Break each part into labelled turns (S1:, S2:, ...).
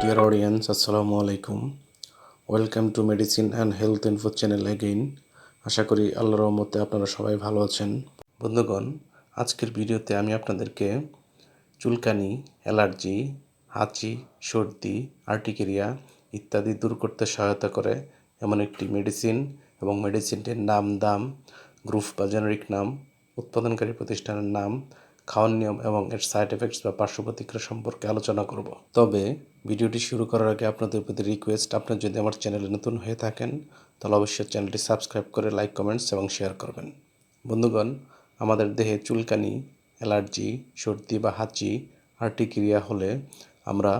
S1: Dear audience, Assalamu alaikum. Welcome to Medicine and Health Info channel again. আশা করি আল্লাহর রহমতে আপনারা সবাই ভালো আছেন। বন্ধুগণ, আজকের ভিডিওতে আমি আপনাদেরকে চুলকানি, অ্যালার্জি, হাঁচি, সর্দি, আর্টিকেরিয়া ইত্যাদি দূর করতে সহায়তা করে এমন একটি মেডিসিন এবং মেডিসিনটির নাম, দাম, গ্রুপ বা জেনারিক নাম, উৎপাদনকারী প্রতিষ্ঠানের নাম, খাওয়ার নিয়ম এবং এর সাইড এফেক্টস বা পার্শ্ব প্রতিক্রিয়া সম্পর্কে আলোচনা করব। তবে ভিডিওটি শুরু করার আগে আপনাদের প্রতি রিকোয়েস্ট, আপনার যদি আমার চ্যানেলে নতুন হয়ে থাকেন তাহলে অবশ্যই চ্যানেলটি সাবস্ক্রাইব করে লাইক, কমেন্টস এবং শেয়ার করবেন। বন্ধুগণ, আমাদের দেহে চুলকানি, অ্যালার্জি, সর্দি বা হাঁচি, আর্টিকেরিয়া হলে আমরা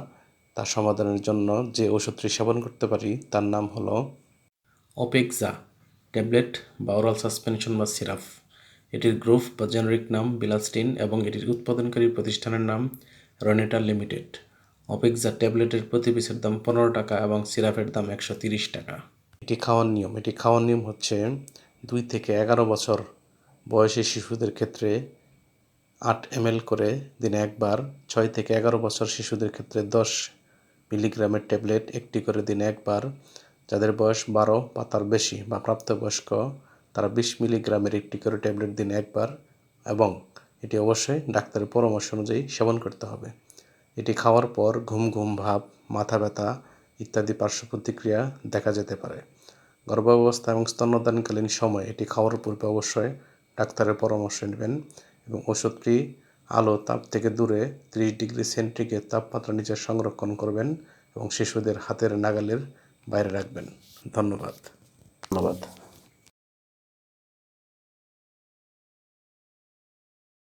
S1: তার সমাধানের জন্য যে ওষুধটি সেবন করতে পারি তার নাম হলো অপেক্সা ট্যাবলেট বা ওরাল সাসপেনশন বা সিরাপ। এটির গ্রুপ বা জেনারিক নাম বিলাস্টিন এবং এটির উৎপাদনকারী প্রতিষ্ঠানের নাম রনেটা লিমিটেড। অপেক্সা ট্যাবলেটের প্রতি পিসের দাম 15 টাকা এবং সিরাপের দাম 130 টাকা। এটি খাওয়ার নিয়ম হচ্ছে 2 থেকে 11 বছর বয়সী শিশুদের ক্ষেত্রে 8 ml করে দিনে একবার, 6 থেকে 11 বছর শিশুদের ক্ষেত্রে 10 মিলিগ্রামের ট্যাবলেট একটি করে দিনে একবার, যাদের বয়স 12 বা তার বেশি বা প্রাপ্তবয়স্ক তারা 20 মিলিগ্রামের একটি করে ট্যাবলেট দিনে একবার, এবং এটি অবশ্যই ডাক্তারের পরামর্শ অনুযায়ী সেবন করতে হবে। এটি খাওয়ার পর ঘুম ভাব, মাথা ব্যথা ইত্যাদি পার্শ্ব প্রতিক্রিয়া দেখা যেতে পারে। গর্ভাবস্থা এবং স্তন্যদানকালীন সময় এটি খাওয়ার পূর্বে অবশ্যই ডাক্তারের পরামর্শ নেবেন এবং ওষুধটি আলো তাপ থেকে দূরে 30 ডিগ্রি সেন্টিগ্রেড তাপমাত্রা নিচে সংরক্ষণ করবেন এবং শিশুদের হাতের নাগালের বাইরে রাখবেন। ধন্যবাদ।